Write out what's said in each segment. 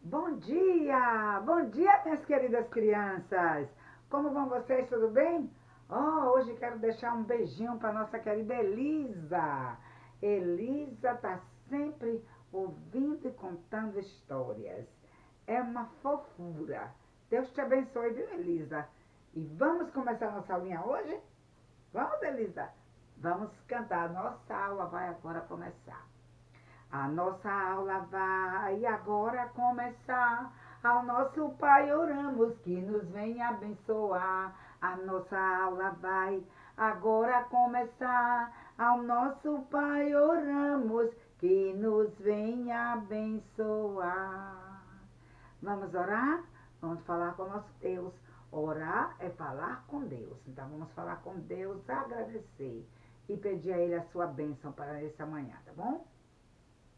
Bom dia, minhas queridas crianças. Como vão vocês? Tudo bem? Hoje quero deixar um beijinho para nossa querida Elisa. Elisa tá sempre ouvindo e contando histórias. É uma fofura. Deus te abençoe, viu, Elisa? E vamos começar nossa aulinha hoje? Vamos, Elisa? Vamos cantar. Nossa aula vai agora começar. A nossa aula vai agora começar. Ao nosso Pai oramos que nos venha abençoar. A nossa aula vai agora começar. Ao nosso Pai oramos que nos venha abençoar. Vamos orar? Vamos falar com o nosso Deus. Orar é falar com Deus. Então vamos falar com Deus, agradecer e pedir a Ele a sua bênção para essa manhã, tá bom?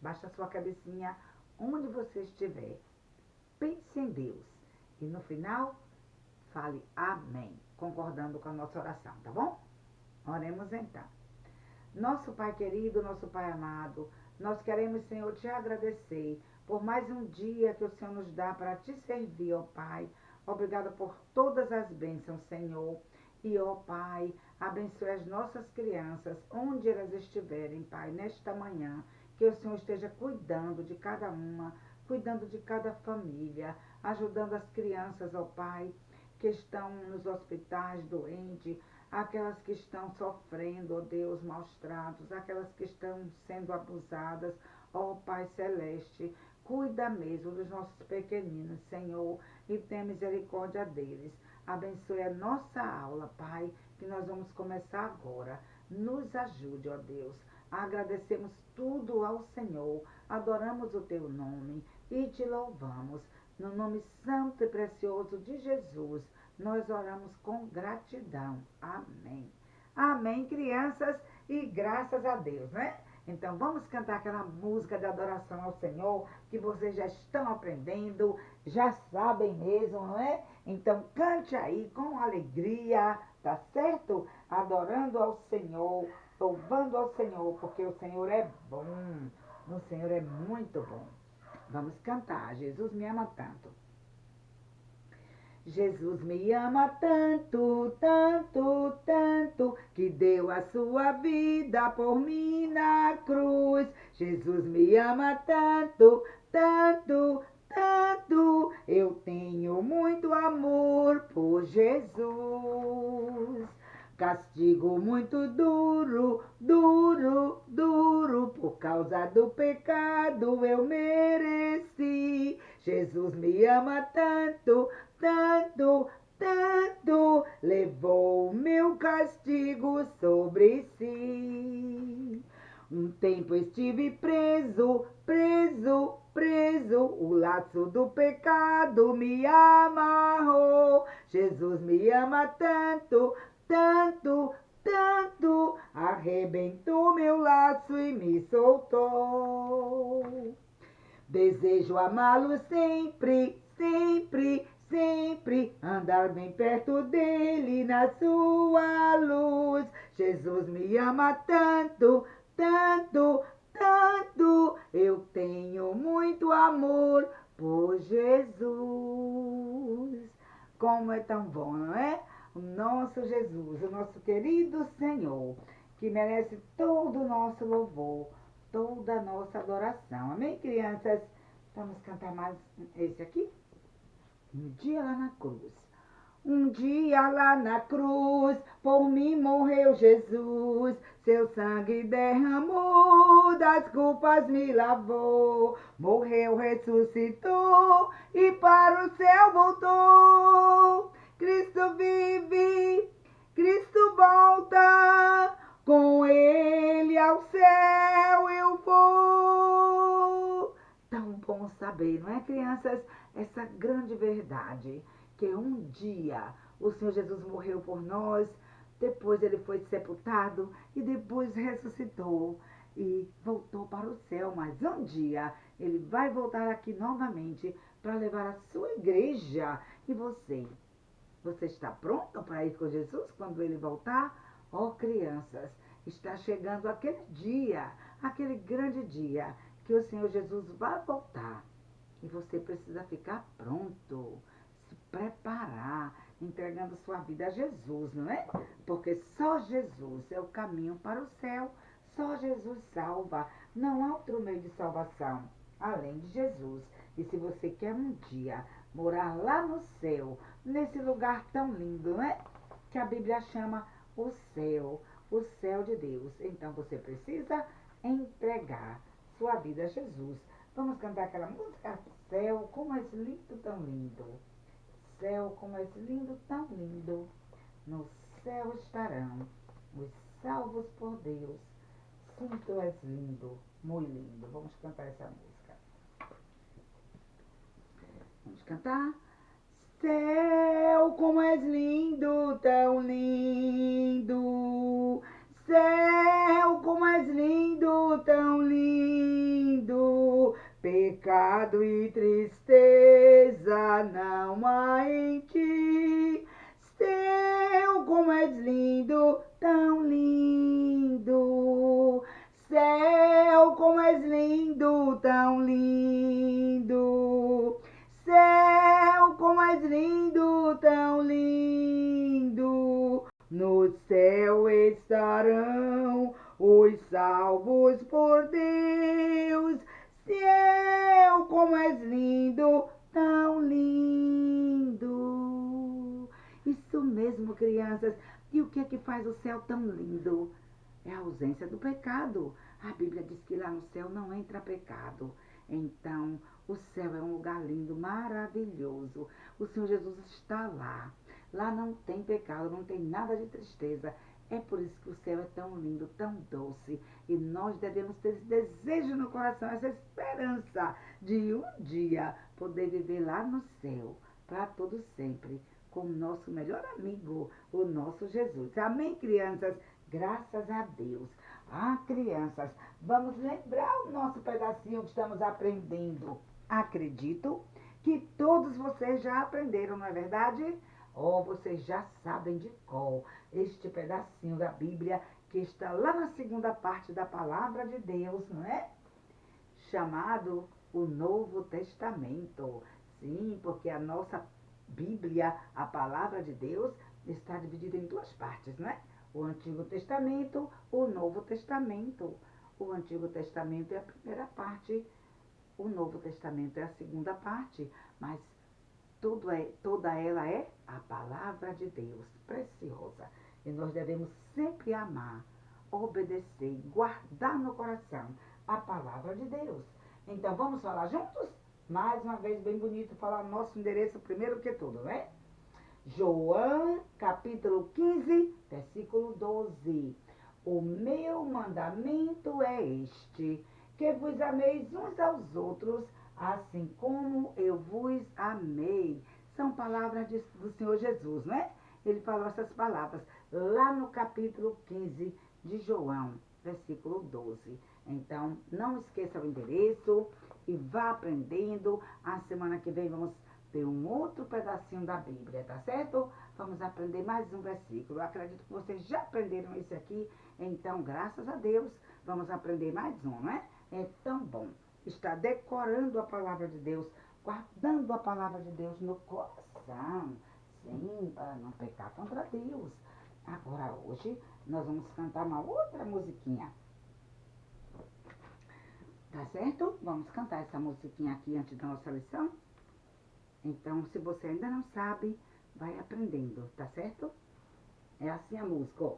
Baixa a sua cabecinha onde você estiver. Pense em Deus. E no final, fale amém, concordando com a nossa oração, tá bom? Oremos então. Nosso Pai querido, nosso Pai amado, nós queremos, Senhor, te agradecer por mais um dia que o Senhor nos dá para te servir, ó Pai. Obrigada por todas as bênçãos, Senhor. E, ó Pai, abençoe as nossas crianças, onde elas estiverem, Pai, nesta manhã. Que o Senhor esteja cuidando de cada uma, cuidando de cada família, ajudando as crianças, ó Pai, que estão nos hospitais doentes, aquelas que estão sofrendo, ó Deus, maus tratos, aquelas que estão sendo abusadas, ó Pai Celeste. Cuida mesmo dos nossos pequeninos, Senhor, e tenha misericórdia deles. Abençoe a nossa aula, Pai, que nós vamos começar agora. Nos ajude, ó Deus. Agradecemos tudo ao Senhor, adoramos o teu nome e te louvamos. No nome santo e precioso de Jesus, nós oramos com gratidão. Amém. Amém, crianças, e graças a Deus, né? Então vamos cantar aquela música de adoração ao Senhor que vocês já estão aprendendo, já sabem mesmo, não é? Então cante aí com alegria, tá certo? Adorando ao Senhor, louvando ao Senhor, porque o Senhor é bom, o Senhor é muito bom. Vamos cantar, Jesus me ama tanto. Jesus me ama tanto, tanto, tanto, que deu a sua vida por mim na cruz. Jesus me ama tanto, tanto, tanto, eu tenho muito amor por Jesus. Castigo muito duro, duro, duro, por causa do pecado eu mereci. Jesus me ama tanto, tanto, tanto, levou o meu castigo sobre si. Um tempo estive preso, preso, preso, o laço do pecado me amarrou. Jesus me ama tanto, tanto, tanto, arrebentou meu laço e me soltou. Desejo amá-lo sempre, sempre, sempre, andar bem perto dele na sua luz. Jesus me ama tanto, tanto, tanto, eu tenho muito amor por Jesus. Como é tão bom, não é? O nosso Jesus, o nosso querido Senhor, que merece todo o nosso louvor, toda a nossa adoração. Amém, crianças? Vamos cantar mais esse aqui? Um dia lá na cruz. Um dia lá na cruz, por mim morreu Jesus. Seu sangue derramou, das culpas me lavou. Morreu, ressuscitou e para o céu voltou. Cristo vive, Cristo volta, com ele ao céu eu vou. Tão bom saber, não é, crianças? Essa grande verdade, que um dia o Senhor Jesus morreu por nós, depois ele foi sepultado e depois ressuscitou e voltou para o céu. Mas um dia ele vai voltar aqui novamente para levar a sua igreja. E você está pronto para ir com Jesus quando ele voltar? Crianças, está chegando aquele dia, aquele grande dia que o Senhor Jesus vai voltar. E você precisa ficar pronto, se preparar, entregando sua vida a Jesus, não é? Porque só Jesus é o caminho para o céu. Só Jesus salva. Não há outro meio de salvação além de Jesus. E se você quer um dia morar lá no céu, nesse lugar tão lindo, não é? Que a Bíblia chama o céu de Deus. Então você precisa entregar sua vida a Jesus. Vamos cantar aquela música? Céu, como és lindo, tão lindo. Céu, como és lindo, tão lindo. No céu estarão os salvos por Deus. Sim, tu és lindo, muito lindo. Vamos cantar essa música. Vamos cantar? Céu, como és lindo, tão lindo. Céu, como és lindo, tão lindo. Pecado e tristeza não há em ti. Céu, como és lindo, tão lindo. Céu, como és lindo, tão lindo. Céu, como és lindo, tão lindo. No céu estarão os salvos por Deus. Céu, como és lindo, tão lindo. Isso mesmo, crianças. E o que é que faz o céu tão lindo? É a ausência do pecado. A Bíblia diz que lá no céu não entra pecado. Então, o céu é um lugar lindo, maravilhoso. O Senhor Jesus está lá. Lá não tem pecado, não tem nada de tristeza. É por isso que o céu é tão lindo, tão doce. E nós devemos ter esse desejo no coração, essa esperança de um dia poder viver lá no céu, para todo sempre, com o nosso melhor amigo, o nosso Jesus. Amém, crianças? Graças a Deus. Ah, crianças, vamos lembrar o nosso pedacinho que estamos aprendendo. Acredito que todos vocês já aprenderam, não é verdade? Oh, vocês já sabem de cor este pedacinho da Bíblia que está lá na segunda parte da palavra de Deus, não é? Chamado o Novo Testamento. Sim, porque a nossa Bíblia, a palavra de Deus, está dividida em duas partes, não é? O Antigo Testamento, o Novo Testamento. O Antigo Testamento é a primeira parte, o Novo Testamento é a segunda parte, mas toda ela é a palavra de Deus, preciosa. E nós devemos sempre amar, obedecer, guardar no coração a palavra de Deus. Então vamos falar juntos? Mais uma vez, bem bonito, falar nosso endereço primeiro que tudo, né? João, capítulo 15, versículo 12. O meu mandamento é este, que vos ameis uns aos outros, assim como eu vos amei. São palavras do Senhor Jesus, né? Ele falou essas palavras lá no capítulo 15 de João, versículo 12. Então, não esqueça o endereço e vá aprendendo. A semana que vem vamos ter um outro pedacinho da Bíblia, tá certo? Vamos aprender mais um versículo. Eu acredito que vocês já aprenderam esse aqui, então, graças a Deus, vamos aprender mais um, né? É tão bom estar decorando a palavra de Deus, guardando a palavra de Deus no coração, sim, para não pecar contra Deus. Agora, hoje, nós vamos cantar uma outra musiquinha. Tá certo? Vamos cantar essa musiquinha aqui antes da nossa lição? Então, se você ainda não sabe, vai aprendendo, tá certo? É assim a música, ó.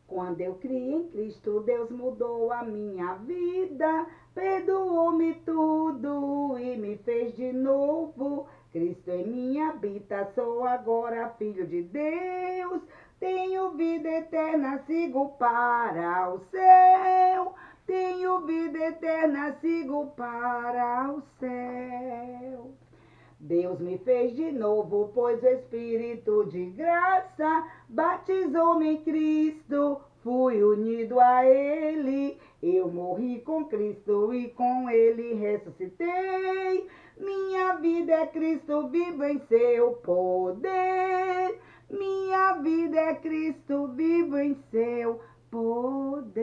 Quando eu criei em Cristo, Deus mudou a minha vida, perdoou-me tudo e me fez de novo. Cristo em mim habita, sou agora filho de Deus. Tenho vida eterna, sigo para o céu. Tenho vida eterna, sigo para o céu. Deus me fez de novo, pois o Espírito de graça batizou-me em Cristo, fui unido a Ele. Eu morri com Cristo e com Ele ressuscitei. Minha vida é Cristo vivo em seu poder. Minha vida é Cristo vivo em seu poder.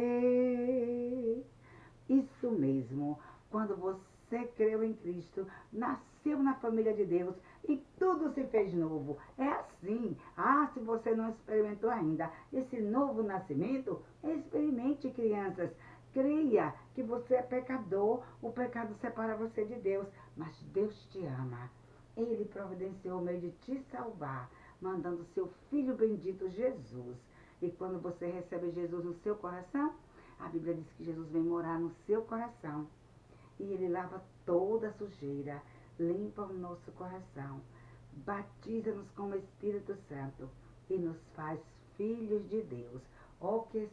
Isso mesmo, quando você você creu em Cristo, nasceu na família de Deus e tudo se fez novo. É assim. Ah, se você não experimentou ainda esse novo nascimento, experimente, crianças. Creia que você é pecador, o pecado separa você de Deus, mas Deus te ama. Ele providenciou o meio de te salvar, mandando seu Filho bendito Jesus. E quando você recebe Jesus no seu coração, a Bíblia diz que Jesus vem morar no seu coração. E ele lava toda a sujeira, limpa o nosso coração, batiza-nos com o Espírito Santo e nos faz filhos de Deus. Oh, que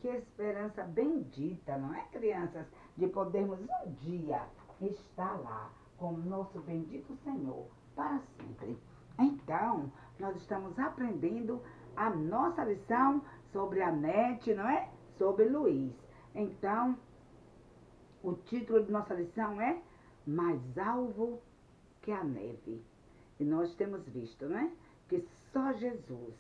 esperança bendita, não é, crianças? De podermos um dia estar lá com o nosso bendito Senhor para sempre. Então, nós estamos aprendendo a nossa lição sobre a Nete, não é? Sobre Luiz. Então, o título de nossa lição é Mais Alvo que a Neve. E nós temos visto, né? Que só Jesus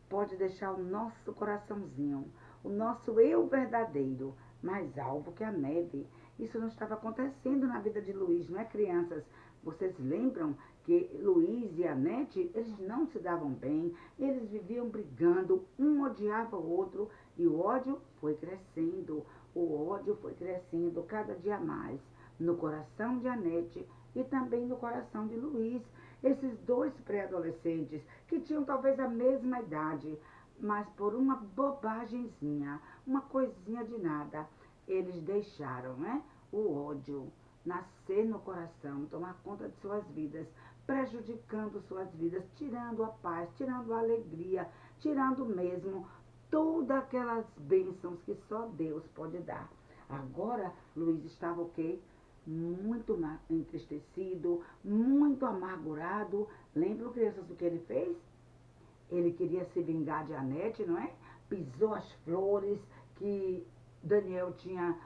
pode deixar o nosso coraçãozinho, o nosso eu verdadeiro, mais alvo que a neve. Isso não estava acontecendo na vida de Luiz, não é, crianças? Vocês lembram que Luiz e a Nete, eles não se davam bem, eles viviam brigando, um odiava o outro e o ódio foi crescendo. O ódio foi crescendo cada dia mais no coração de Anete e também no coração de Luiz. Esses dois pré-adolescentes que tinham talvez a mesma idade, mas por uma bobagemzinha, uma coisinha de nada, eles deixaram, né, o ódio nascer no coração, tomar conta de suas vidas, prejudicando suas vidas, tirando a paz, tirando a alegria, tirando mesmo todas aquelas bênçãos que só Deus pode dar. Agora, Luiz estava o quê? Muito entristecido, muito amargurado. Lembram, crianças, do que ele fez? Ele queria se vingar de Anete, não é? Pisou as flores que Daniel tinha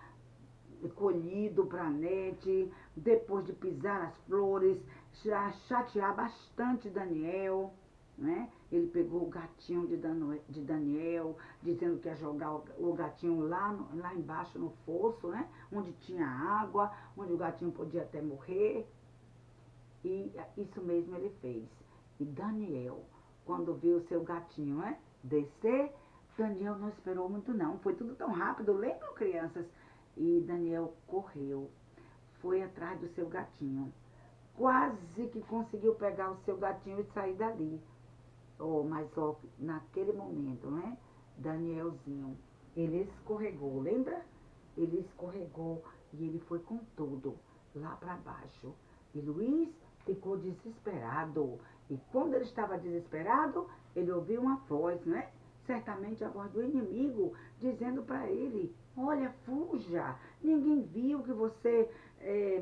colhido para Anete. Depois de pisar as flores, chatear bastante Daniel, né? Ele pegou o gatinho de Daniel, dizendo que ia jogar o gatinho lá embaixo no fosso, né? Onde tinha água, onde o gatinho podia até morrer. E isso mesmo ele fez. E Daniel, quando viu o seu gatinho, né, descer, Daniel não esperou muito não. Foi tudo tão rápido, lembram, crianças? E Daniel correu, foi atrás do seu gatinho. Quase que conseguiu pegar o seu gatinho e sair dali. Oh, mas naquele momento, né? Danielzinho, ele escorregou, lembra? Ele escorregou e ele foi com tudo lá para baixo. E Luiz ficou desesperado. E quando ele estava desesperado, ele ouviu uma voz, né? Certamente a voz do inimigo, dizendo para ele: Olha, fuja! Ninguém viu que você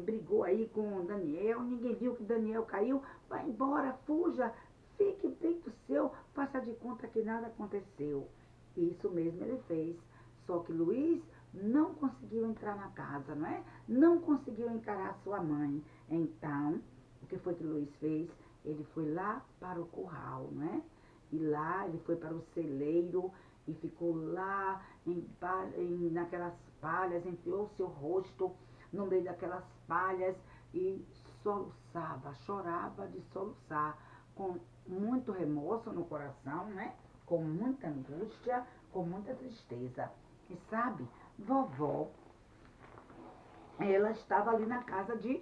brigou aí com Daniel, ninguém viu que Daniel caiu. Vai embora, fuja! Fique feito seu, faça de conta que nada aconteceu. Isso mesmo ele fez. Só que Luiz não conseguiu entrar na casa, não é? Não conseguiu encarar sua mãe. Então, o que foi que Luiz fez? Ele foi lá para o curral, não é? E lá ele foi para o celeiro e ficou lá naquelas palhas, enfiou seu rosto no meio daquelas palhas e soluçava, chorava de soluçar, com muito remorso no coração, né? Com muita angústia, com muita tristeza. E sabe, vovó, ela estava ali na casa de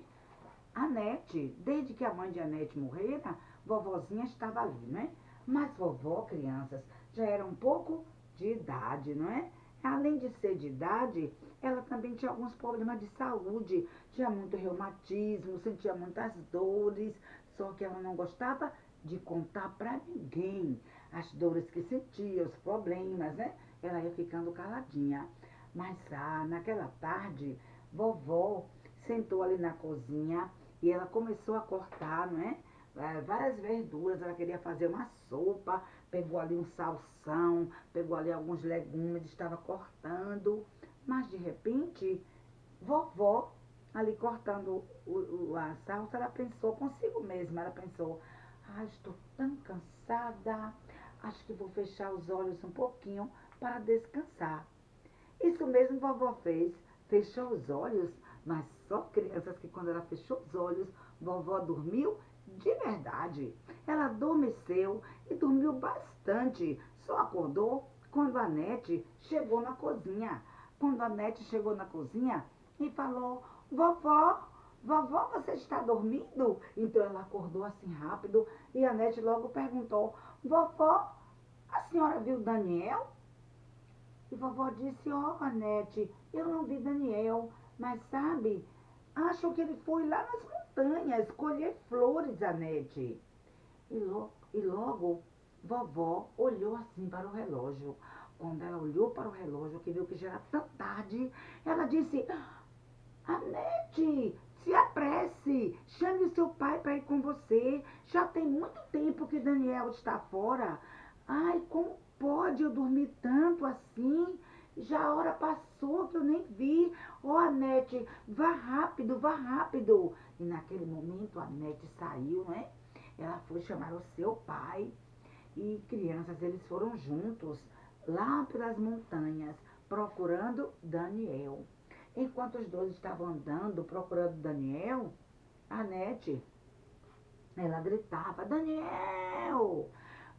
Anete. Desde que a mãe de Anete morrera, vovozinha estava ali, né? Mas vovó, crianças, já era um pouco de idade, não é? Além de ser de idade, ela também tinha alguns problemas de saúde. Tinha muito reumatismo, sentia muitas dores, só que ela não gostava de contar para ninguém as dores que sentia, os problemas, né? Ela ia ficando caladinha. Mas naquela tarde, vovó sentou ali na cozinha e ela começou a cortar, não é? Várias verduras, ela queria fazer uma sopa, pegou ali um salsão, pegou ali alguns legumes, estava cortando, mas de repente, vovó, ali cortando a salsa, ela pensou consigo mesma, ela pensou, estou tão cansada, acho que vou fechar os olhos um pouquinho para descansar. Isso mesmo vovó fez, fechou os olhos, Mas só crianças que quando ela fechou os olhos, vovó dormiu de verdade. Ela adormeceu e dormiu bastante. Só acordou quando a Nete chegou na cozinha. Quando a Nete chegou na cozinha e falou: Vovó, vovó, você está dormindo? Então ela acordou assim rápido e a Nete logo perguntou: Vovó, a senhora viu Daniel? E vovó disse: Nete, eu não vi Daniel, mas sabe, acho que ele foi lá nas montanhas colher flores, Anete. E logo, vovó olhou assim para o relógio. Quando ela olhou para o relógio, que viu que já era tão tarde, ela disse: Anete, se apresse, chame o seu pai para ir com você. Já tem muito tempo que Daniel está fora. Ai, como pode eu dormir tanto assim? Já a hora passou que eu nem vi. Anete, vá rápido, vá rápido. E naquele momento a Anete saiu, né? Ela foi chamar o seu pai. E crianças, eles foram juntos lá pelas montanhas procurando Daniel. Enquanto os dois estavam andando procurando Daniel, a Nete, ela gritava: Daniel!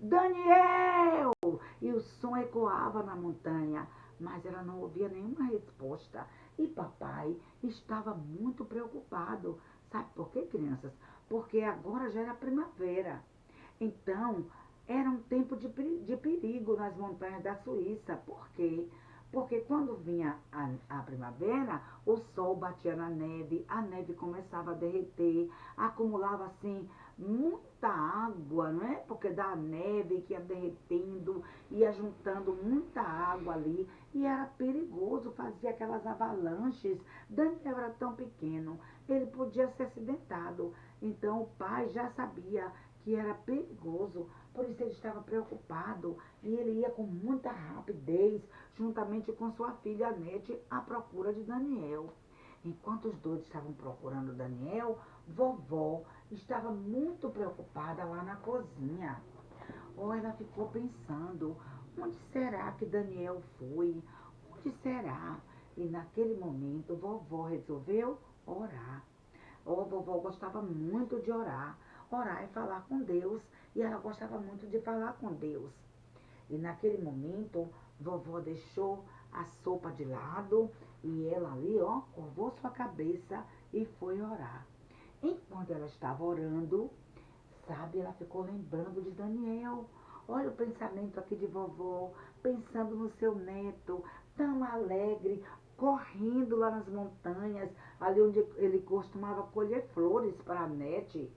Daniel! E o som ecoava na montanha, mas ela não ouvia nenhuma resposta. E papai estava muito preocupado. Sabe por quê, crianças? Porque agora já era primavera. Então, era um tempo de perigo nas montanhas da Suíça. Por quê? Porque quando vinha a primavera, o sol batia na neve, a neve começava a derreter, acumulava assim muita água, não é? Porque da neve que ia derretendo, ia juntando muita água ali e era perigoso, fazia aquelas avalanches. Daniel era tão pequeno, ele podia ser acidentado. Então o pai já sabia que era perigoso, por isso ele estava preocupado e ele ia com muita rapidez, juntamente com sua filha Anete, à procura de Daniel. Enquanto os dois estavam procurando Daniel, vovó estava muito preocupada lá na cozinha. Ela ficou pensando: onde será que Daniel foi? Onde será? E naquele momento, vovó resolveu orar. Vovó gostava muito de orar. Orar e falar com Deus. E ela gostava muito de falar com Deus. E naquele momento, vovó deixou a sopa de lado e ela ali, curvou sua cabeça e foi orar. Enquanto ela estava orando, sabe, ela ficou lembrando de Daniel. Olha o pensamento aqui de vovó, pensando no seu neto, tão alegre, correndo lá nas montanhas, ali onde ele costumava colher flores para a Nete.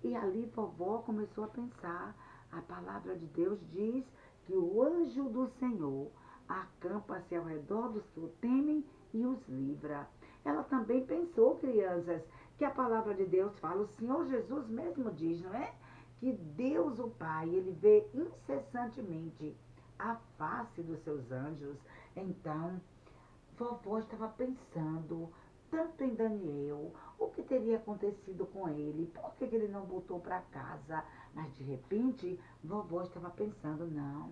E ali vovó começou a pensar. A palavra de Deus diz que o anjo do Senhor acampa-se ao redor dos que o temem e os livra. Ela também pensou, crianças, que a palavra de Deus fala, o Senhor Jesus mesmo diz, não é? Que Deus, o Pai, ele vê incessantemente a face dos seus anjos. Então, vovó estava pensando tanto em Daniel, o que teria acontecido com ele, por que ele não voltou para casa. Mas de repente, vovó estava pensando: não,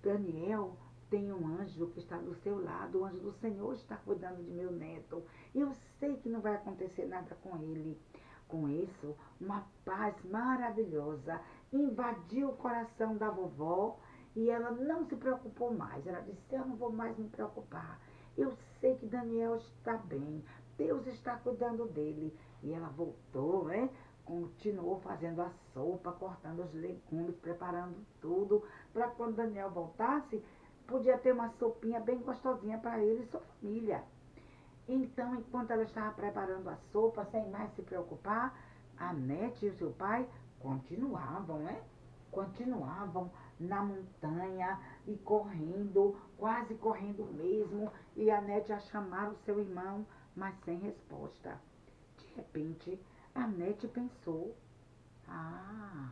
Daniel tem um anjo que está do seu lado, o anjo do Senhor está cuidando de meu neto. Eu sei que não vai acontecer nada com ele. Com isso, uma paz maravilhosa invadiu o coração da vovó e ela não se preocupou mais. Ela disse: eu não vou mais me preocupar. Eu sei que Daniel está bem. Deus está cuidando dele. E ela voltou, né? Continuou fazendo a sopa, cortando os legumes, preparando tudo, para quando Daniel voltasse, podia ter uma sopinha bem gostosinha para ele e sua família. Então, enquanto ela estava preparando a sopa, sem mais se preocupar, a Nete e o seu pai continuavam, né? Continuavam na montanha e correndo, quase correndo mesmo, e a Nete a chamar o seu irmão, mas sem resposta. De repente, a Nete pensou: ah,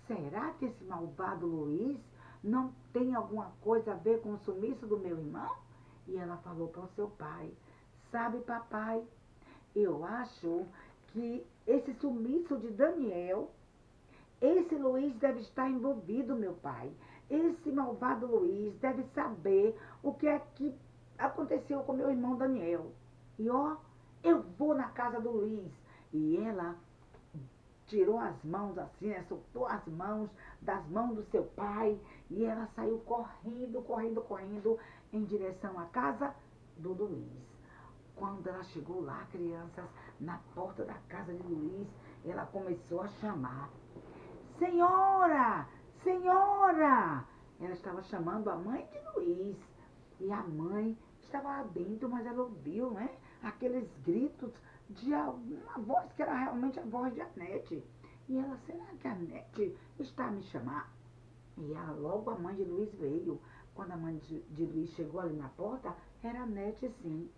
será que esse malvado Luiz não tem alguma coisa a ver com o sumiço do meu irmão? E ela falou para o seu pai: sabe, papai, eu acho que esse sumiço de Daniel, esse Luiz deve estar envolvido, meu pai. Esse malvado Luiz deve saber o que é que aconteceu com meu irmão Daniel. E ó, eu vou na casa do Luiz. E ela tirou as mãos assim, né? Soltou as mãos das mãos do seu pai. E ela saiu correndo, correndo, correndo em direção à casa do Luiz. Quando ela chegou lá, crianças, na porta da casa de Luiz, ela começou a chamar. Senhora! Senhora! Ela estava chamando a mãe de Luiz. E a mãe estava lá dentro, mas ela ouviu, né? Aqueles gritos de uma voz que era realmente a voz de Anete. E ela, será que a Anete está a me chamar? E ela, logo a mãe de Luiz veio. Quando a mãe de Luiz chegou ali na porta, era a Anete sim.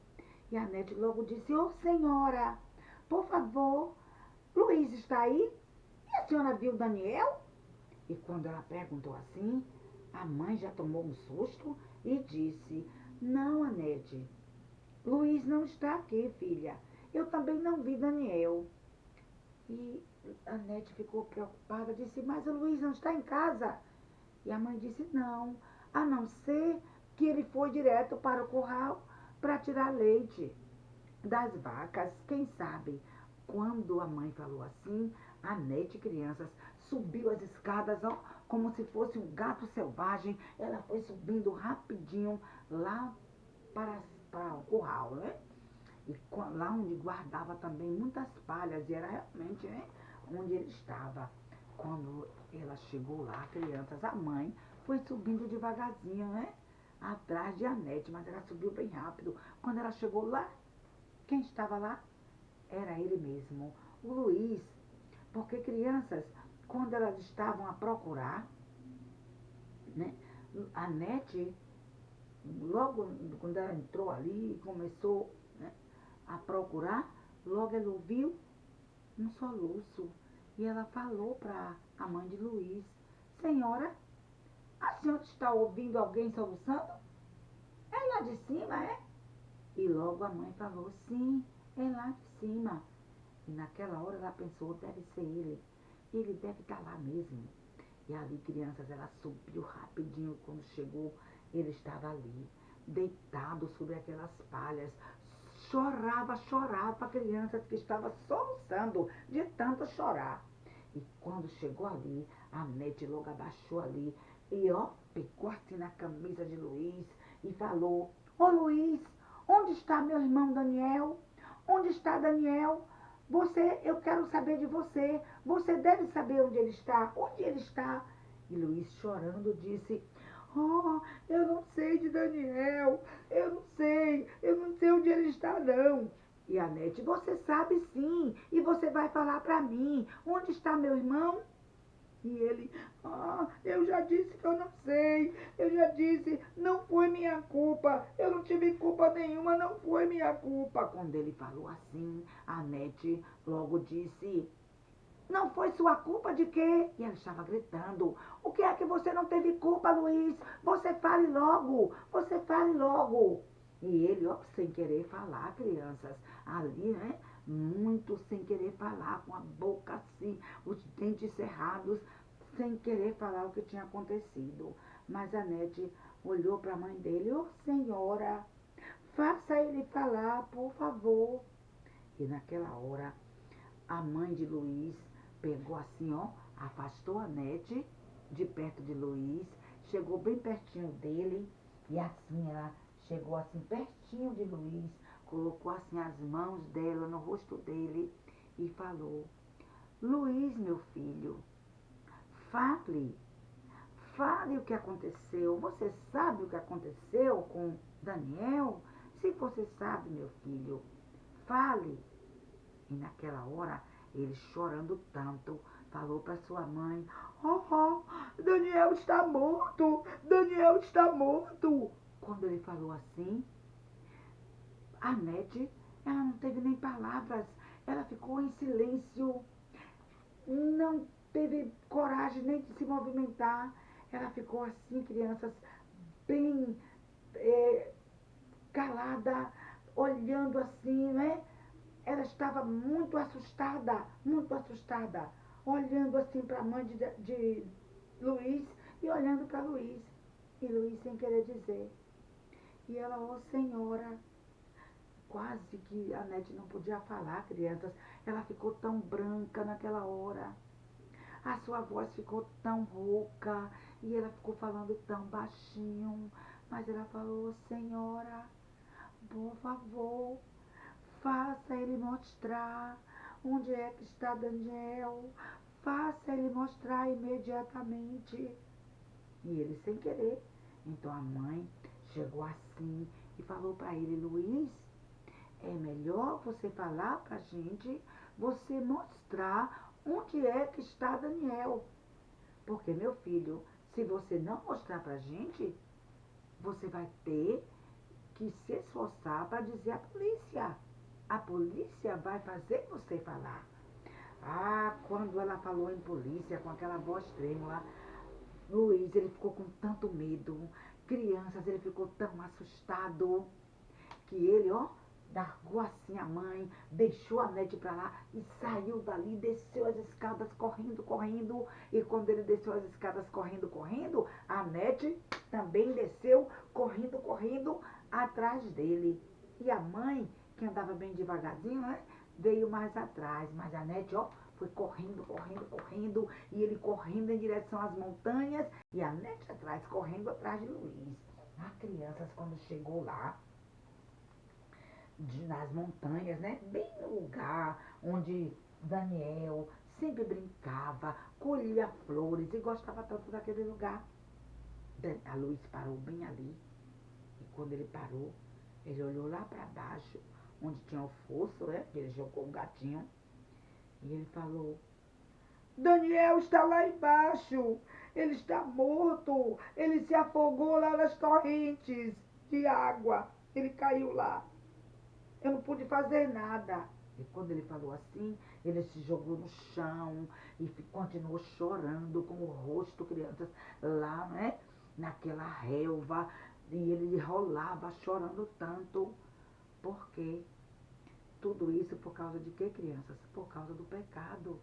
E a Anete logo disse, ô senhora, por favor, Luiz está aí? E a senhora viu Daniel? E quando ela perguntou assim, a mãe já tomou um susto e disse, não, Anete, Luiz não está aqui, filha. Eu também não vi Daniel. E a Anete ficou preocupada, disse, mas o Luiz não está em casa. E a mãe disse, não, a não ser que ele foi direto para o curral para tirar leite das vacas, quem sabe? Quando a mãe falou assim, a Nete, crianças, subiu as escadas, ó, como se fosse um gato selvagem. Ela foi subindo rapidinho lá para o curral, né? E lá onde guardava também muitas palhas, e era realmente, né, onde ele estava. Quando ela chegou lá, crianças, a mãe foi subindo devagarzinho, né? Atrás de Anete, mas ela subiu bem rápido. Quando ela chegou lá, quem estava lá? Era ele mesmo, o Luiz. Porque crianças, quando elas estavam a procurar, né, a Nete, logo quando ela entrou ali e começou, né, a procurar, logo ela ouviu um soluço. E ela falou para a mãe de Luiz, senhora, a senhora está ouvindo alguém soluçando? É lá de cima, é? E logo a mãe falou, sim, é lá de cima. E naquela hora ela pensou, deve ser ele. Ele deve estar lá mesmo. E ali, crianças, ela subiu rapidinho. Quando chegou, ele estava ali, deitado sobre aquelas palhas. Chorava, chorava, crianças que estava soluçando de tanto chorar. E quando chegou ali, a Nete logo abaixou ali e ó, pegou assim na camisa de Luiz e falou, ô Luiz, onde está meu irmão Daniel? Onde está Daniel? Eu quero saber de você. Você deve saber onde ele está. Onde ele está? E Luiz, chorando, disse, oh, eu não sei de Daniel. Eu não sei onde ele está, não. E a Nete, você sabe sim. E você vai falar para mim. Onde está meu irmão? E ele, eu já disse que eu não sei. Eu já disse, não foi minha culpa. Eu não tive culpa nenhuma, não foi minha culpa. Quando ele falou assim, a Nete logo disse, não foi sua culpa de quê? E ela estava gritando, o que é que você não teve culpa, Luiz? Você fale logo, você fale logo. E ele, ó, sem querer falar, crianças, ali, né? Muito sem querer falar, com a boca assim, os dentes cerrados, sem querer falar o que tinha acontecido. Mas a Nete olhou para a mãe dele, ô senhora, faça ele falar, por favor. E naquela hora, a mãe de Luiz pegou assim, ó, afastou a Nete de perto de Luiz, chegou bem pertinho dele e assim ela chegou assim pertinho de Luiz, colocou assim as mãos dela no rosto dele e falou, Luiz, meu filho, fale, fale o que aconteceu. Você sabe o que aconteceu com Daniel? Se você sabe, meu filho, fale. E naquela hora, ele chorando tanto, falou para sua mãe, Daniel está morto, Daniel está morto. Quando ele falou assim, a Nete, ela não teve nem palavras, ela ficou em silêncio, não teve coragem nem de se movimentar. Ela ficou assim, crianças, bem calada, olhando assim, né? Ela estava muito assustada, olhando assim para a mãe de Luiz e olhando para Luiz. E Luiz sem querer dizer. E ela, ô senhora, quase que a Nete não podia falar, crianças. Ela ficou tão branca naquela hora. A sua voz ficou tão rouca e ela ficou falando tão baixinho. Mas ela falou, senhora, por favor, faça ele mostrar onde é que está Daniel. Faça ele mostrar imediatamente. E ele sem querer. Então a mãe chegou assim e falou para ele, Luiz, é melhor você falar para a gente, você mostrar onde é que está Daniel. Porque, meu filho, se você não mostrar para a gente, você vai ter que se esforçar para dizer à polícia. A polícia vai fazer você falar. Ah, quando ela falou em polícia, com aquela voz trêmula, Luiz, ele ficou com tanto medo. Crianças, ele ficou tão assustado que ele, ó, largou assim a mãe, deixou a Nete pra lá e saiu dali, desceu as escadas correndo, correndo. E quando ele desceu as escadas correndo, correndo, a Nete também desceu correndo, correndo atrás dele. E a mãe, que andava bem devagarzinho, né, veio mais atrás. Mas a Nete, ó, foi correndo, correndo, correndo, e ele correndo em direção às montanhas, e a Nete atrás, correndo atrás de Luiz. As crianças, quando chegou lá, nas montanhas, né? Bem no lugar onde Daniel sempre brincava, colhia flores e gostava tanto daquele lugar. A Luiz parou bem ali. E quando ele parou, ele olhou lá para baixo, onde tinha o fosso, né? Ele jogou o gatinho. E ele falou, Daniel está lá embaixo. Ele está morto. Ele se afogou lá nas correntes de água. Ele caiu lá. Eu não pude fazer nada. E quando ele falou assim, ele se jogou no chão e continuou chorando com o rosto, crianças, lá, né? Naquela relva. E ele rolava chorando tanto. Por quê? Tudo isso por causa de quê, crianças? Por causa do pecado.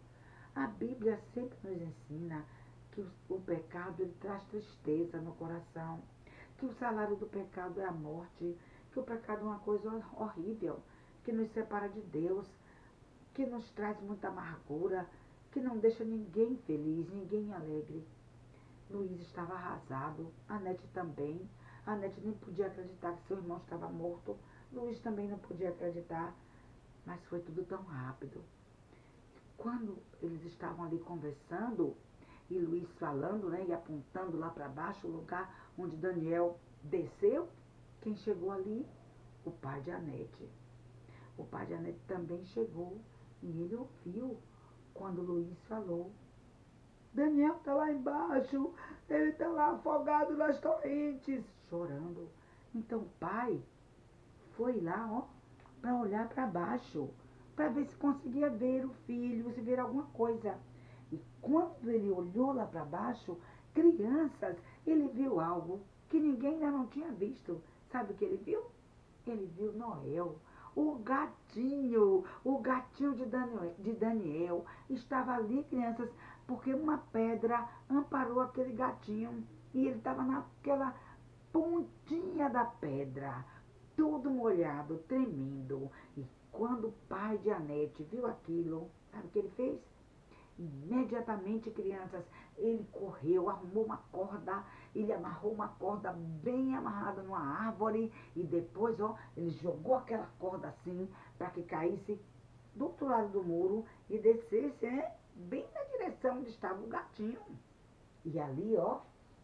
A Bíblia sempre nos ensina que o pecado ele traz tristeza no coração, que o salário do pecado é a morte, que o pecado é uma coisa horrível, que nos separa de Deus, que nos traz muita amargura, que não deixa ninguém feliz, ninguém alegre. Luiz estava arrasado, a Nete também. A Nete nem podia acreditar que seu irmão estava morto. Luiz também não podia acreditar, mas foi tudo tão rápido. Quando eles estavam ali conversando, e Luiz falando, né, e apontando lá para baixo, o lugar onde Daniel desceu, quem chegou ali? O pai de Anete. O pai de Anete também chegou e ele ouviu quando Luiz falou. Daniel está lá embaixo, ele está lá afogado nas torrentes, chorando. Então o pai foi lá, ó, para olhar para baixo, para ver se conseguia ver o filho, se ver alguma coisa. E quando ele olhou lá para baixo, crianças, ele viu algo que ninguém ainda não tinha visto. Sabe o que ele viu? Ele viu Noel, o gatinho de Daniel. Estava ali, crianças, porque uma pedra amparou aquele gatinho e ele estava naquela pontinha da pedra, todo molhado, tremendo. E quando o pai de Anete viu aquilo, sabe o que ele fez? Imediatamente, crianças, ele correu, arrumou uma corda, ele amarrou uma corda bem amarrada numa árvore e depois, ó, ele jogou aquela corda assim para que caísse do outro lado do muro e descesse, né, bem na direção onde estava o gatinho. E ali, ó,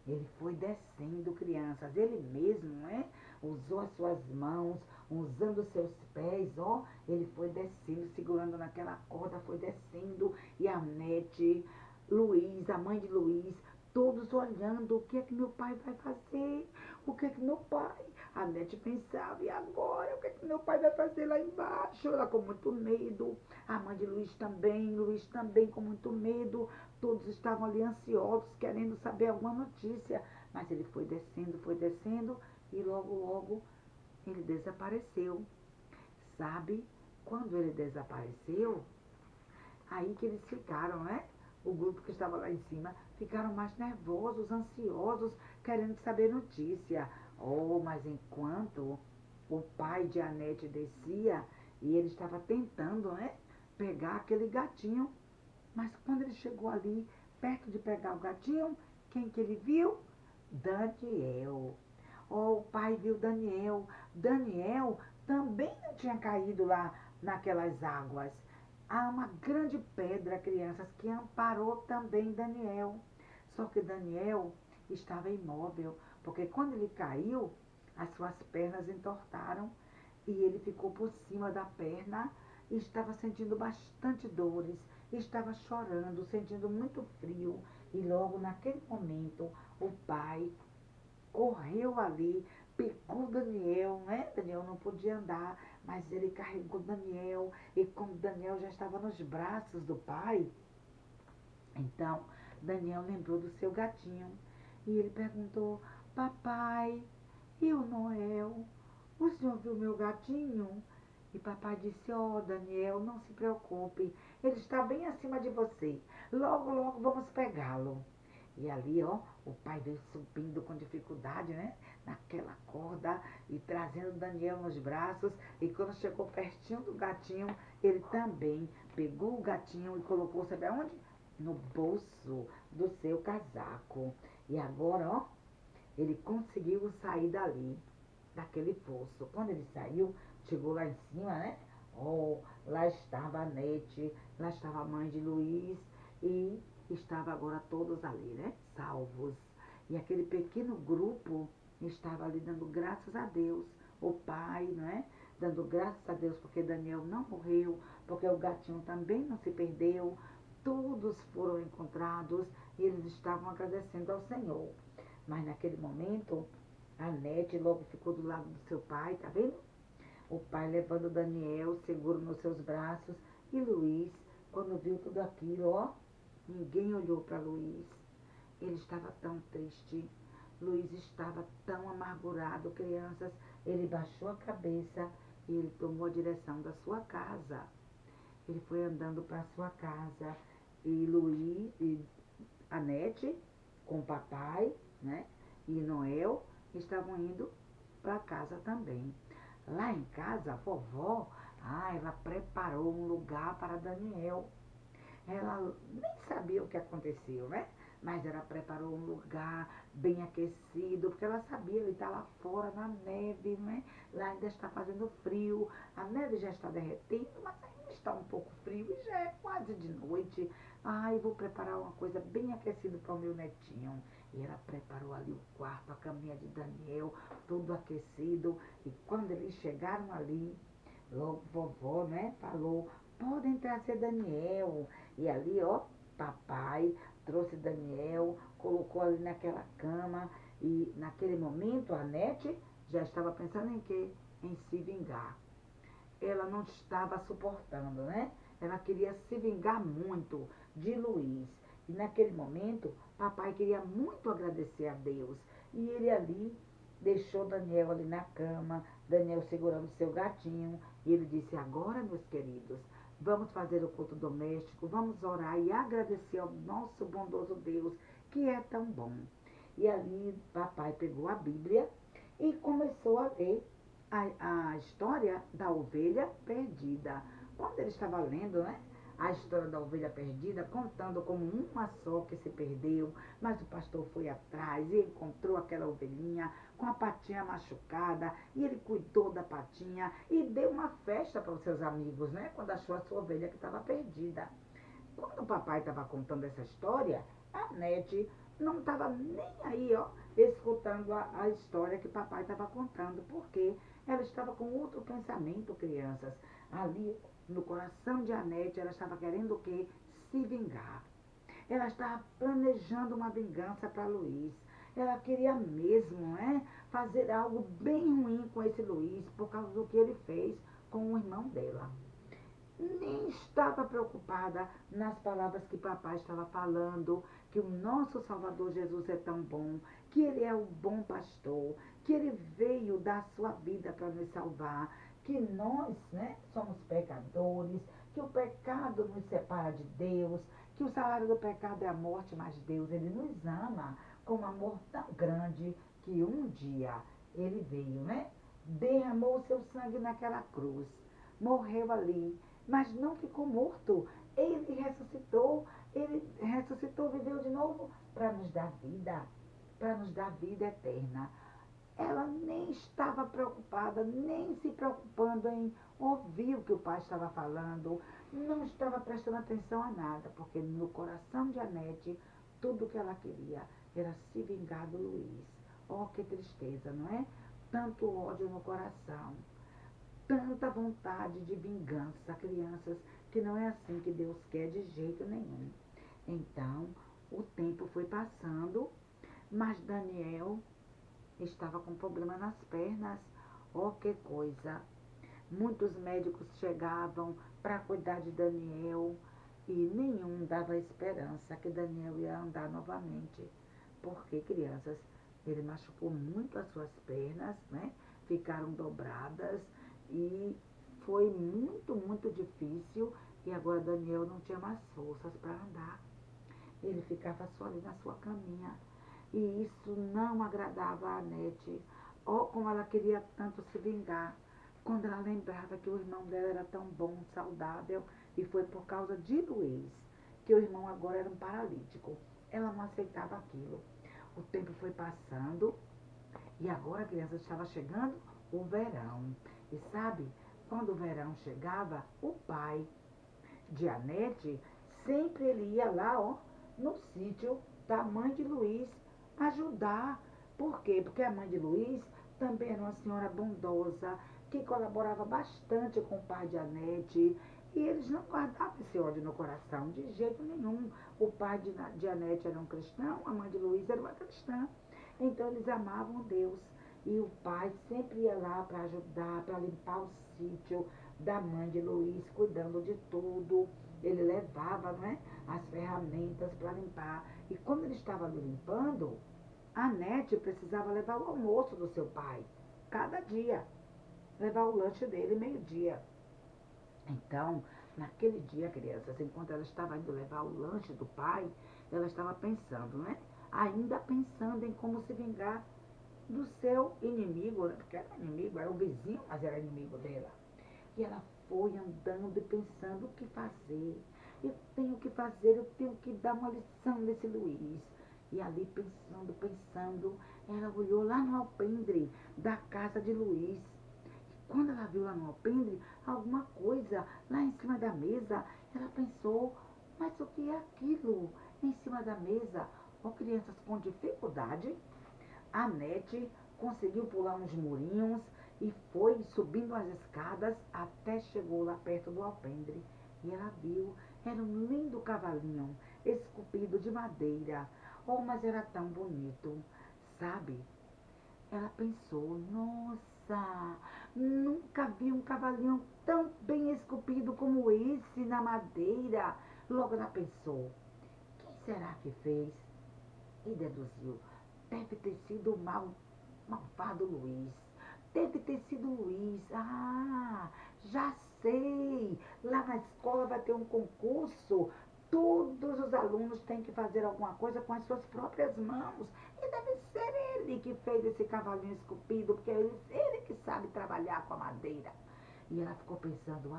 ele foi descendo, crianças. Ele mesmo, né? Usou as suas mãos, usando os seus pés, ó. Ele foi descendo, segurando naquela corda, foi descendo. E a Nete, Luiz, a mãe de Luiz, todos olhando. O que é que meu pai vai fazer? O que é que meu pai... A Nete pensava, e agora? O que é que meu pai vai fazer lá embaixo? Ela com muito medo. A mãe de Luiz também com muito medo. Todos estavam ali ansiosos, querendo saber alguma notícia. Mas ele foi descendo e logo, logo ele desapareceu. Sabe? Quando ele desapareceu, aí que eles ficaram, né? O grupo que estava lá em cima ficaram mais nervosos, ansiosos, querendo saber notícia. Oh, mas enquanto o pai de Anete descia e ele estava tentando, né, pegar aquele gatinho, mas quando ele chegou ali, perto de pegar o gatinho, quem que ele viu? Daniel. Oh, o pai viu Daniel. Daniel também não tinha caído lá naquelas águas. Há uma grande pedra, crianças, que amparou também Daniel. Só que Daniel estava imóvel, porque quando ele caiu, as suas pernas entortaram e ele ficou por cima da perna e estava sentindo bastante dores, estava chorando, sentindo muito frio. E logo naquele momento, o pai correu ali, pegou Daniel, né? Daniel não podia andar, mas ele carregou Daniel. E como Daniel já estava nos braços do pai, então Daniel lembrou do seu gatinho. E ele perguntou: Papai, e o Noel? O senhor viu meu gatinho? E papai disse: Ó, Daniel, não se preocupe, ele está bem acima de você. Logo, logo vamos pegá-lo. E ali, ó, o pai veio subindo com dificuldade, né? Naquela corda e trazendo Daniel nos braços. E quando chegou pertinho do gatinho, ele também pegou o gatinho e colocou, sabe aonde? No bolso do seu casaco. E agora, ó, ele conseguiu sair dali, daquele poço. Quando ele saiu, chegou lá em cima, né? Oh, lá estava a Nete, lá estava a mãe de Luiz e estava agora todos ali, né? Salvos. E aquele pequeno grupo estava ali dando graças a Deus. O pai, né? Dando graças a Deus porque Daniel não morreu, porque o gatinho também não se perdeu. Todos foram encontrados e eles estavam agradecendo ao Senhor. Mas naquele momento, a Nete logo ficou do lado do seu pai, tá vendo? O pai levando Daniel seguro nos seus braços. E Luiz, quando viu tudo aquilo, ó, ninguém olhou para Luiz. Ele estava tão triste. Luiz estava tão amargurado, crianças. Ele baixou a cabeça e ele tomou a direção da sua casa. Ele foi andando para sua casa. E Luiz e a Nete, com o papai, né? E Noel estavam indo para casa também. Lá em casa, a vovó, ela preparou um lugar para Daniel. Ela nem sabia o que aconteceu, né? Mas ela preparou um lugar bem aquecido, porque ela sabia, ele está lá fora na neve, né? Lá ainda está fazendo frio, a neve já está derretendo, mas ainda está um pouco frio e já é quase de noite. Ai, vou preparar uma coisa bem aquecida para o meu netinho. E ela preparou ali o quarto, a caminha de Daniel, tudo aquecido. E quando eles chegaram ali, logo vovó, né, falou, podem trazer Daniel. E ali, ó, papai trouxe Daniel, colocou ali naquela cama. E naquele momento a Nete já estava pensando em quê? Em se vingar. Ela não estava suportando, né? Ela queria se vingar muito de Luiz. E naquele momento, papai queria muito agradecer a Deus. E ele ali deixou Daniel ali na cama, Daniel segurando seu gatinho. E ele disse: Agora, meus queridos, vamos fazer o culto doméstico, vamos orar e agradecer ao nosso bondoso Deus, que é tão bom. E ali, papai pegou a Bíblia e começou a ler a história da ovelha perdida. Quando ele estava lendo, né? A história da ovelha perdida, contando como uma só que se perdeu, mas o pastor foi atrás e encontrou aquela ovelhinha com a patinha machucada, e ele cuidou da patinha e deu uma festa para os seus amigos, né? Quando achou a sua ovelha que estava perdida. Quando o papai estava contando essa história, a Nete não estava nem aí, ó, escutando a história que o papai estava contando, porque ela estava com outro pensamento, crianças. Ali, no coração de Anete, ela estava querendo o quê? Se vingar. Ela estava planejando uma vingança para Luiz. Ela queria mesmo, né, fazer algo bem ruim com esse Luiz, por causa do que ele fez com o irmão dela. Nem estava preocupada nas palavras que papai estava falando, que o nosso Salvador Jesus é tão bom, que ele é o bom pastor, que ele veio dar sua vida para nos salvar, que nós, né, somos pecadores, que o pecado nos separa de Deus, que o salário do pecado é a morte, mas Deus, ele nos ama com um amor tão grande que um dia ele veio, né? Derramou o seu sangue naquela cruz, morreu ali, mas não ficou morto. Ele ressuscitou, viveu de novo para nos dar vida eterna. Ela nem estava preocupada, nem se preocupando em ouvir o que o pai estava falando, não estava prestando atenção a nada, porque no coração de Anete, tudo o que ela queria era se vingar do Luiz. Oh, que tristeza, não é? Tanto ódio no coração, tanta vontade de vingança, crianças, que não é assim que Deus quer de jeito nenhum. Então, o tempo foi passando, mas Daniel estava com problema nas pernas. Oh, que coisa! Muitos médicos chegavam para cuidar de Daniel e nenhum dava esperança que Daniel ia andar novamente. Porque, crianças, ele machucou muito as suas pernas, né? Ficaram dobradas e foi muito, muito difícil. E agora Daniel não tinha mais forças para andar. Ele ficava só ali na sua caminha. E isso não agradava a Anete. Oh, como ela queria tanto se vingar. Quando ela lembrava que o irmão dela era tão bom, saudável, e foi por causa de Luiz que o irmão agora era um paralítico. Ela não aceitava aquilo. O tempo foi passando e agora a criança estava chegando o verão. E sabe, quando o verão chegava, o pai de Anete, sempre ele ia lá, ó, no sítio da mãe de Luiz ajudar. Por quê? Porque a mãe de Luiz também era uma senhora bondosa, que colaborava bastante com o pai de Anete. E eles não guardavam esse ódio no coração, de jeito nenhum. O pai de Anete era um cristão, a mãe de Luiz era uma cristã. Então eles amavam Deus. E o pai sempre ia lá para ajudar, para limpar o sítio da mãe de Luiz, cuidando de tudo. Ele levava, não é, as ferramentas para limpar. E quando ele estava ali limpando, a Nete precisava levar o almoço do seu pai, cada dia. Levar o lanche dele meio-dia. Então, naquele dia, crianças, enquanto ela estava indo levar o lanche do pai, ela estava pensando, né? Ainda pensando em como se vingar do seu inimigo, né? Porque era inimigo, era o vizinho, mas era inimigo dela. E ela foi andando e pensando o que fazer. Eu tenho que fazer, eu tenho que dar uma lição nesse Luiz. E ali pensando, pensando, ela olhou lá no alpendre da casa de Luiz. Quando ela viu lá no alpendre alguma coisa lá em cima da mesa, ela pensou, mas o que é aquilo em cima da mesa? Ó, crianças com dificuldade, a Nete conseguiu pular uns murinhos e foi subindo as escadas até chegou lá perto do alpendre. E ela viu, era um lindo cavalinho esculpido de madeira. Oh, mas era tão bonito, sabe? Ela pensou, nossa, nunca vi um cavalinho tão bem esculpido como esse na madeira. Logo ela pensou, quem será que fez? E deduziu, deve ter sido o malvado Luiz. Deve ter sido Luiz. Ah, já sei. Lá na escola vai ter um concurso. Todos os alunos têm que fazer alguma coisa com as suas próprias mãos. E deve ser ele que fez esse cavalinho esculpido, porque é ele que sabe trabalhar com a madeira. E ela ficou pensando,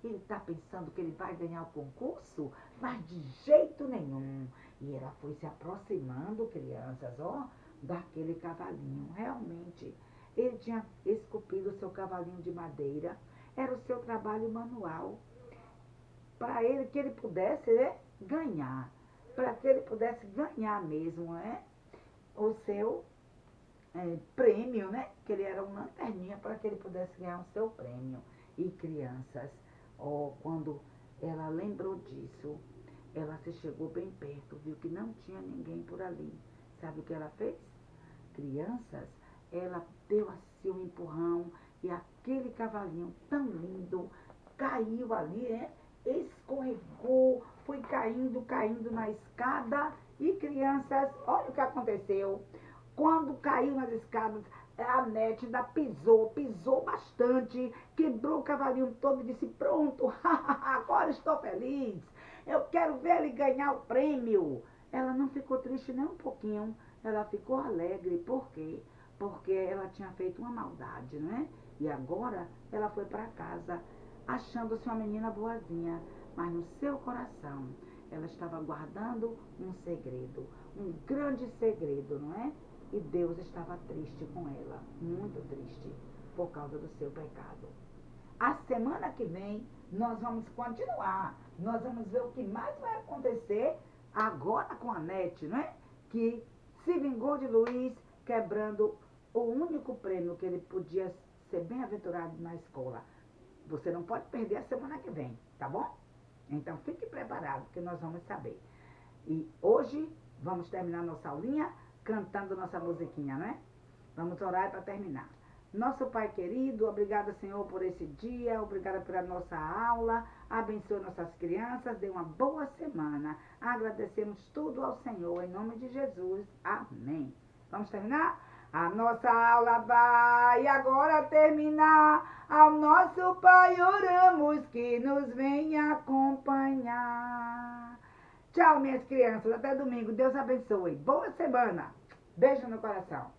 ele está pensando que ele vai ganhar o concurso? Mas de jeito nenhum. E ela foi se aproximando, crianças, ó, daquele cavalinho. Realmente, ele tinha esculpido o seu cavalinho de madeira. Era o seu trabalho manual. Para ele, que ele pudesse, né, ganhar. Para que ele pudesse ganhar mesmo, né? O seu prêmio, né? Que ele era uma lanterninha para que ele pudesse ganhar o seu prêmio. E crianças, quando ela lembrou disso, ela se chegou bem perto, viu que não tinha ninguém por ali. Sabe o que ela fez? Crianças, ela deu assim um empurrão e aquele cavalinho tão lindo caiu ali, né? Escorregou, foi caindo, caindo na escada. E crianças, olha o que aconteceu. Quando caiu nas escadas, a Nete ainda pisou bastante, quebrou o cavalinho todo e disse, pronto, agora estou feliz, eu quero ver ele ganhar o prêmio. Ela não ficou triste nem um pouquinho, ela ficou alegre, por quê? porque ela tinha feito uma maldade, né? E agora ela foi para casa achando-se uma menina boazinha, mas no seu coração ela estava guardando um segredo, um grande segredo, não é? E Deus estava triste com ela, muito triste, por causa do seu pecado. A semana que vem nós vamos continuar, nós vamos ver o que mais vai acontecer agora com a Nete, não é? Que se vingou de Luiz, quebrando o único prêmio que ele podia ser bem-aventurado na escola. Você não pode perder a semana que vem, tá bom? Então fique preparado, que nós vamos saber. E hoje vamos terminar nossa aulinha cantando nossa musiquinha, não é? Vamos orar para terminar. Nosso Pai querido, obrigada, Senhor, por esse dia, obrigada pela nossa aula, abençoe nossas crianças, dê uma boa semana. Agradecemos tudo ao Senhor, em nome de Jesus. Amém. Vamos terminar? A nossa aula vai agora terminar. Ao nosso Pai oramos que nos venha acompanhar. Tchau, minhas crianças. Até domingo. Deus abençoe. Boa semana. Beijo no coração.